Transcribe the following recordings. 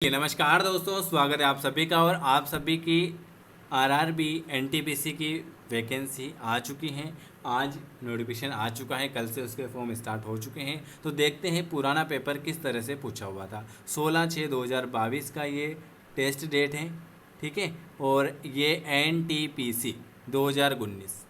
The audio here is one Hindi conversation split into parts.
नमस्कार दोस्तों, स्वागत है आप सभी का। और आप सभी की आरआरबी एनटीपीसी की वैकेंसी आ चुकी हैं। आज नोटिफिकेशन आ चुका है, कल से उसके फॉर्म स्टार्ट हो चुके हैं। तो देखते हैं पुराना पेपर किस तरह से पूछा हुआ था। 16/6/2022 का ये टेस्ट डेट है, ठीक है। और ये एनटीपीसी 2019,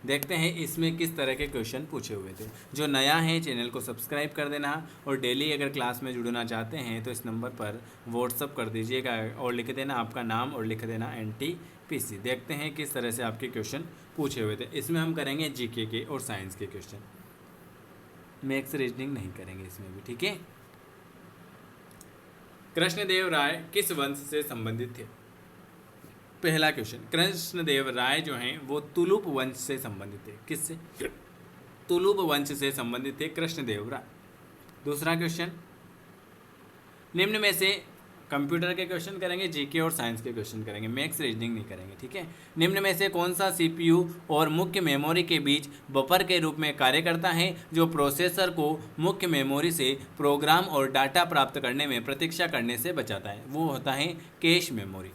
देखते हैं इसमें किस तरह के क्वेश्चन पूछे हुए थे। जो नया है चैनल को सब्सक्राइब कर देना, और डेली अगर क्लास में जुड़ना चाहते हैं तो इस नंबर पर व्हाट्सअप कर दीजिएगा और लिख देना आपका नाम और लिख देना एनटीपीसी। देखते हैं किस तरह से आपके क्वेश्चन पूछे हुए थे। इसमें हम करेंगे जीके के और साइंस के क्वेश्चन, मैथ्स रीजनिंग नहीं करेंगे इसमें भी, ठीक है। कृष्णदेव राय किस वंश से संबंधित थे? पहला क्वेश्चन, कृष्णदेव राय जो हैं वो तुलुप वंश से संबंधित थे। किससे? तुलुप वंश से संबंधित थे कृष्णदेव राय। दूसरा क्वेश्चन, निम्न में से कंप्यूटर के क्वेश्चन करेंगे, जीके और साइंस के क्वेश्चन करेंगे, मैथ्स रीजनिंग नहीं करेंगे, ठीक है। निम्न में से कौन सा सीपीयू और मुख्य मेमोरी के बीच बफर के रूप में कार्य करता है, जो प्रोसेसर को मुख्य मेमोरी से प्रोग्राम और डाटा प्राप्त करने में प्रतीक्षा करने से बचाता है? वो होता है कैश मेमोरी।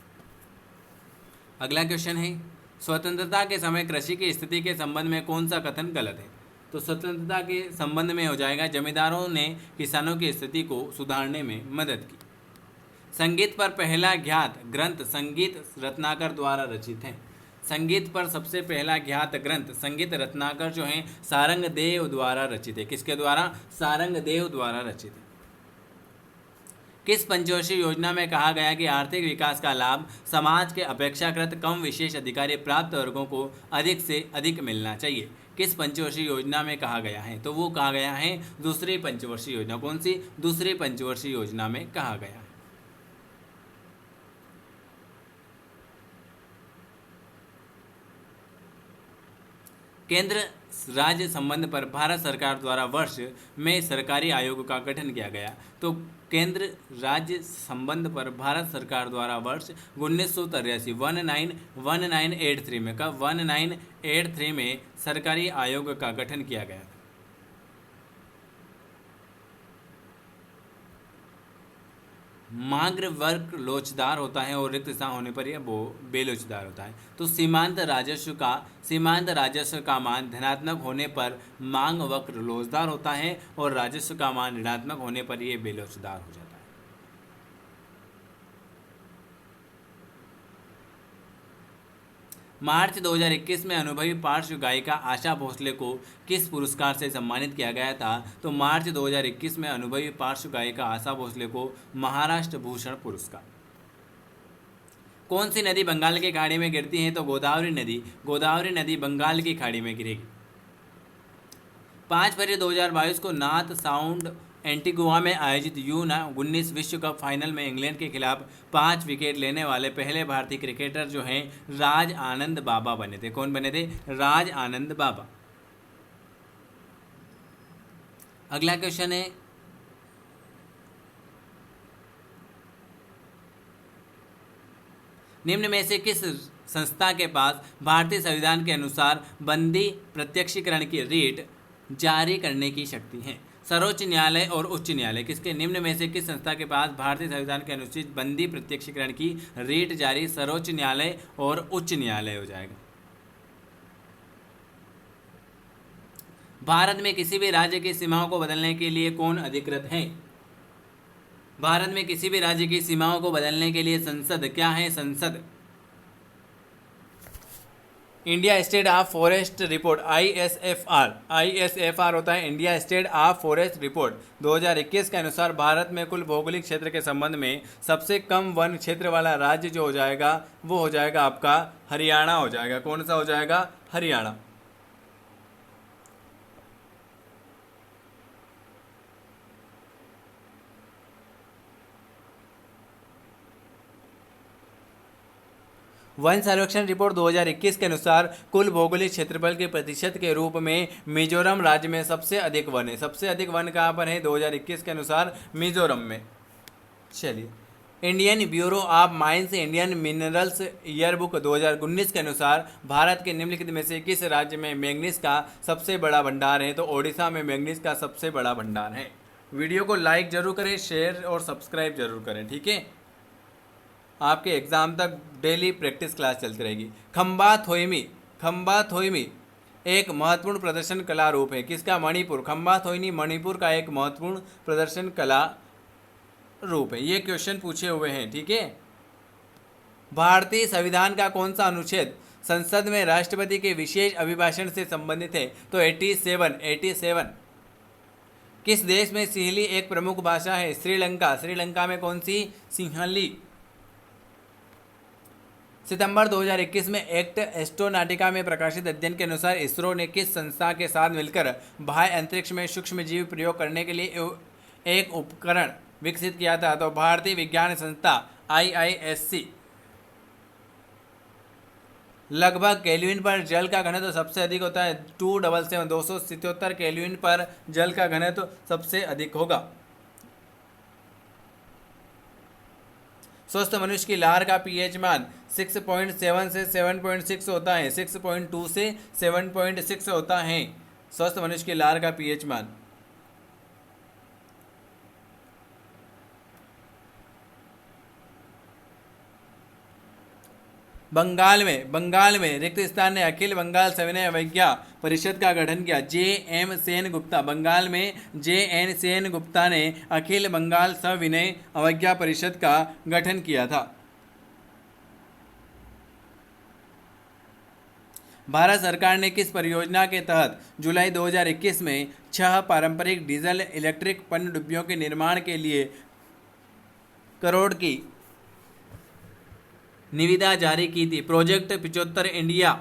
अगला क्वेश्चन है, स्वतंत्रता के समय कृषि की स्थिति के संबंध में कौन सा कथन गलत है? तो स्वतंत्रता के संबंध में हो जाएगा, जमींदारों ने किसानों की स्थिति को सुधारने में मदद की। संगीत पर पहला ज्ञात ग्रंथ संगीत रत्नाकर द्वारा रचित है। संगीत पर सबसे पहला ज्ञात ग्रंथ संगीत रत्नाकर जो है सारंगदेव द्वारा रचित है। किसके द्वारा? सारंगदेव द्वारा रचित है। किस पंचवर्षीय योजना में कहा गया कि आर्थिक विकास का लाभ समाज के अपेक्षाकृत कम विशेष अधिकारी प्राप्त वर्गों को अधिक से अधिक मिलना चाहिए? किस पंचवर्षीय योजना में कहा गया है? तो वो कहा गया है दूसरी पंचवर्षीय योजना। कौन सी? दूसरी पंचवर्षीय योजना में कहा गया है। केंद्र राज्य संबंध पर भारत सरकार द्वारा वर्ष में सरकारी आयोग का गठन किया गया। तो केंद्र राज्य संबंध पर भारत सरकार द्वारा वर्ष 1983 1983 में, कब? 1983 में सरकारी आयोग का गठन किया गया। माग्र वर्ग लोचदार होता है और रिक्त स्थान होने पर यह बेलोचदार होता है। तो सीमांत राजस्व का मान धनात्मक होने पर मांग वक्र लोचदार होता है, और राजस्व का मान ऋणात्मक होने पर यह बेलोचदार हो जाता है। मार्च 2021 में अनुभवी पार्श्व गायिका आशा भोसले को किस पुरस्कार से सम्मानित किया गया था? तो मार्च 2021 में अनुभवी पार्श्व गायिका आशा भोसले को महाराष्ट्र भूषण पुरस्कार। कौन सी नदी बंगाल की खाड़ी में गिरती है? तो गोदावरी नदी। गोदावरी नदी बंगाल की खाड़ी में गिरेगी। 5 फरवरी 2022 को नाथ साउंड एंटीगुआ में आयोजित U19 विश्व कप फाइनल में इंग्लैंड के खिलाफ 5 विकेट लेने वाले पहले भारतीय क्रिकेटर जो हैं राज आनंद बाबा बने थे। कौन बने थे? राज आनंद बाबा। अगला क्वेश्चन है, निम्न में से किस संस्था के पास भारतीय संविधान के अनुसार बंदी प्रत्यक्षीकरण की रीट जारी करने की शक्ति है? सर्वोच्च न्यायालय और उच्च न्यायालय। किसके? निम्न में से किस संस्था के पास भारतीय संविधान के अनुच्छेद बंदी प्रत्यक्षीकरण की रीट जारी? सर्वोच्च न्यायालय और उच्च न्यायालय हो जाएगा। भारत में किसी भी राज्य की सीमाओं को बदलने के लिए कौन अधिकृत है? भारत में किसी भी राज्य की सीमाओं को बदलने के लिए संसद। क्या है? संसद। India state of forest report ISFR होता है India state of forest report 2021 के अनुसार भारत में कुल भौगोलिक क्षेत्र के संबंध में सबसे कम वन क्षेत्र वाला राज्य जो हो जाएगा वो हो जाएगा आपका हरियाणा हो जाएगा। कौन सा हो जाएगा? हरियाणा। वन सर्वेक्षण रिपोर्ट 2021 के अनुसार कुल भौगोलिक क्षेत्रफल के प्रतिशत के रूप में मिजोरम राज्य में सबसे अधिक वन है। सबसे अधिक वन कहाँ पर है? 2021 के अनुसार मिजोरम में। चलिए, Indian bureau of mines Indian minerals yearbook 2019 के अनुसार भारत के निम्नलिखित में से किस राज्य में मैंगनीज का सबसे बड़ा भंडार है? तो ओडिशा में मैंगनीज का सबसे बड़ा भंडार है। वीडियो को लाइक जरूर करें, शेयर और सब्सक्राइब जरूर करें, ठीक है। आपके एग्जाम तक डेली प्रैक्टिस क्लास चलती रहेगी। खंबा थोइमी, खंबा थोइमी एक महत्वपूर्ण प्रदर्शन कला रूप है किसका? मणिपुर। खंबा थोइनी मणिपुर का एक महत्वपूर्ण प्रदर्शन कला रूप है। ये क्वेश्चन पूछे हुए हैं, ठीक है। भारतीय संविधान का कौन सा अनुच्छेद संसद में राष्ट्रपति के विशेष अभिभाषण से संबंधित है? तो 87। किस देश में सिंहली एक प्रमुख भाषा है? श्रीलंका। श्रीलंका में कौन सी? सिंहली। सितंबर 2021 में एक्ट एस्ट्रोनॉटिका में प्रकाशित अध्ययन के अनुसार इसरो ने किस संस्था के साथ मिलकर बाह्य अंतरिक्ष में सूक्ष्मजीव प्रयोग करने के लिए एक उपकरण विकसित किया था? तो भारतीय विज्ञान संस्था IISc। लगभग केल्विन पर जल का घनत्व सबसे अधिक होता है 277 केल्विन पर जल का घनत्व सबसे अधिक होगा। स्वस्थ मनुष्य की लार का पीएच मान 6.7 से 7.6 होता है। 6.2 से 7.6 होता है स्वस्थ मनुष्य की लार का पीएच मान। बंगाल में रिक्त स्थान ने अखिल बंगाल सविनय अवज्ञा परिषद का गठन किया। JM सेन गुप्ता। बंगाल में JN सेन गुप्ता ने अखिल बंगाल सविनय अवज्ञा परिषद का गठन किया था। भारत सरकार ने किस परियोजना के तहत जुलाई 2021 में 6 पारंपरिक डीजल इलेक्ट्रिक पनडुब्बियों के निर्माण के लिए करोड़ की निविदा जारी की थी? Project 75 India.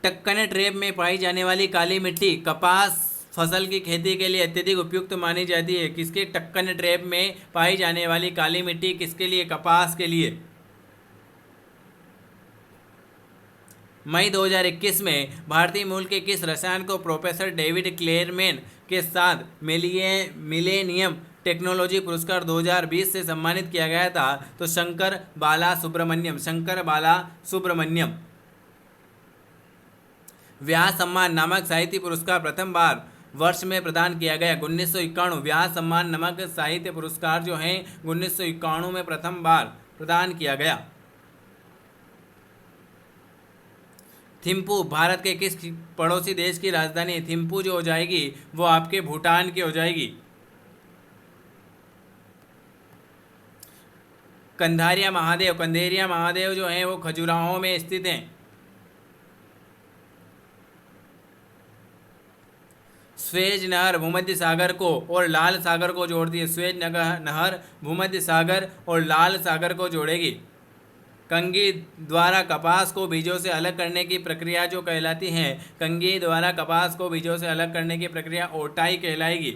टक्कन ट्रैप में पाई जाने वाली काली मिट्टी कपास फसल की खेती के लिए अत्यधिक उपयुक्त मानी जाती है। किसके? टक्कन ट्रैप में पाई जाने वाली काली मिट्टी किसके लिए? कपास के लिए। मई 2021 में भारतीय मूल के किस रसायन को प्रोफेसर डेविड क्लेरमैन के साथ मिलेनियम टेक्नोलॉजी पुरस्कार 2020 से सम्मानित किया गया था? तो शंकर बाला सुब्रमण्यम। व्यास सम्मान नामक साहित्य पुरस्कार प्रथम बार वर्ष में प्रदान किया गया? 1991। व्यास सम्मान नामक साहित्य पुरस्कार जो है 1991 में प्रथम बार प्रदान किया गया। थिम्पू भारत के किस पड़ोसी देश की राजधानी है? थिम्पू जो हो जाएगी वो आपके भूटान की हो जाएगी। कंधारिया महादेव जो है वो खजुराहो में स्थित हैं। स्वेज नहर भूमध्य सागर को और लाल सागर को जोड़ती है। स्वेज नहर भूमध्य सागर और लाल सागर को जोड़ेगी। कंघी द्वारा कपास को बीजों से अलग करने की प्रक्रिया जो कहलाती है? कंघी द्वारा कपास को बीजों से अलग करने की प्रक्रिया ओटाई कहलाएगी।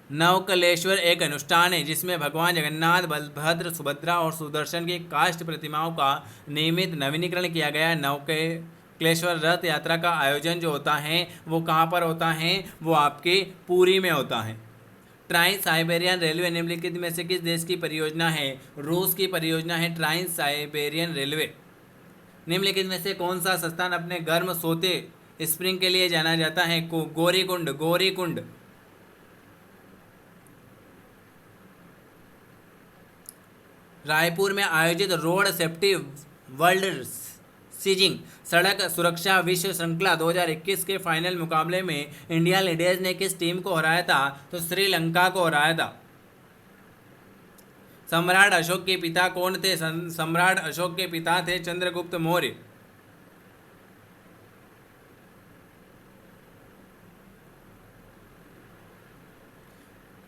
नवकलेश्वर एक अनुष्ठान है जिसमें भगवान जगन्नाथ, बलभद्र, सुभद्रा और सुदर्शन की काष्ठ प्रतिमाओं का नियमित नवीनीकरण किया गया। नवकलेश्वर रथ यात्रा का आयोजन जो होता है वो कहाँ पर होता है? वो आपके पुरी में होता है। ट्रांस साइबेरियन रेलवे निम्नलिखित में से किस देश की परियोजना है? रूस की परियोजना है ट्रांस साइबेरियन रेलवे। निम्नलिखित में से कौन सा स्थान अपने गर्म सोते स्प्रिंग के लिए जाना जाता है? गौरीकुंड। रायपुर में आयोजित रोड सेफ्टी वर्ल्ड सीजिंग सड़क सुरक्षा विश्व श्रृंखला 2021 के फाइनल मुकाबले में इंडिया लीडर्स ने किस टीम को हराया था? तो श्रीलंका को हराया था। सम्राट अशोक के पिता कौन थे? सम्राट अशोक के पिता थे चंद्रगुप्त मौर्य।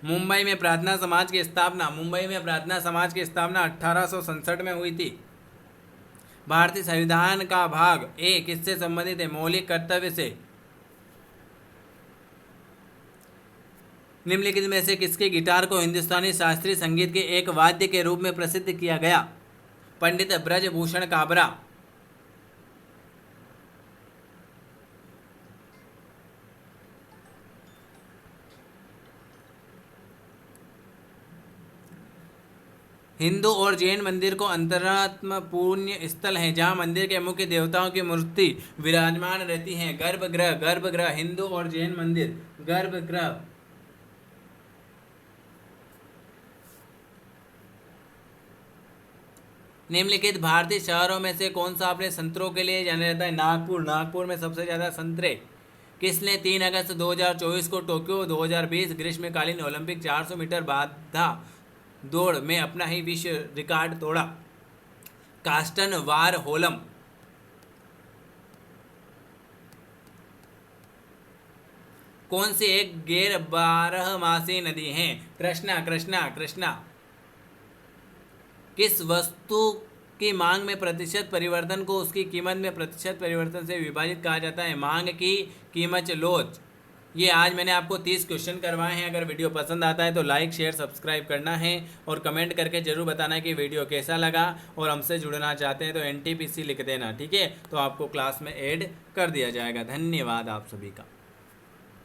मुंबई में प्रार्थना समाज की स्थापना 1867 में हुई थी। भारतीय संविधान का भाग ए किससे संबंधित है? मौलिक कर्तव्य से। निम्नलिखित में से किसके गिटार को हिंदुस्तानी शास्त्रीय संगीत के एक वाद्य के रूप में प्रसिद्ध किया गया? पंडित ब्रजभूषण काबरा। हिंदू और जैन मंदिर को अंतरात्मा पुण्य स्थल है जहाँ मंदिर के मुख्य देवताओं की मूर्ति विराजमान रहती है। गर्भगृह, गर्भगृह हिंदू और जैन मंदिर, गर्भगृह। निम्नलिखित भारतीय शहरों में से कौन सा अपने संतरों के लिए जाना जाता है? नागपुर, नागपुर में सबसे ज़्यादा संतरे। किसने 3 अगस्त 2024 को टोक्यो 2020 ग्रीष्मकालीन ओलंपिक 400 मीटर बाधा दौड़ में अपना ही विश्व रिकॉर्ड तोड़ा? कास्टन वारहोलम। कौन सी एक गैर बारहमासी नदी है? कृष्णा, कृष्णा, कृष्णा। किस वस्तु की मांग में प्रतिशत परिवर्तन को उसकी कीमत में प्रतिशत परिवर्तन से विभाजित कहा जाता है? मांग की कीमत लोच। ये आज मैंने आपको 30 क्वेश्चन करवाए हैं। अगर वीडियो पसंद आता है तो लाइक, शेयर, सब्सक्राइब करना है और कमेंट करके जरूर बताना कि वीडियो कैसा लगा। और हमसे जुड़ना चाहते हैं तो NTPC लिख देना, ठीक है? तो आपको क्लास में ऐड कर दिया जाएगा। धन्यवाद आप सभी का।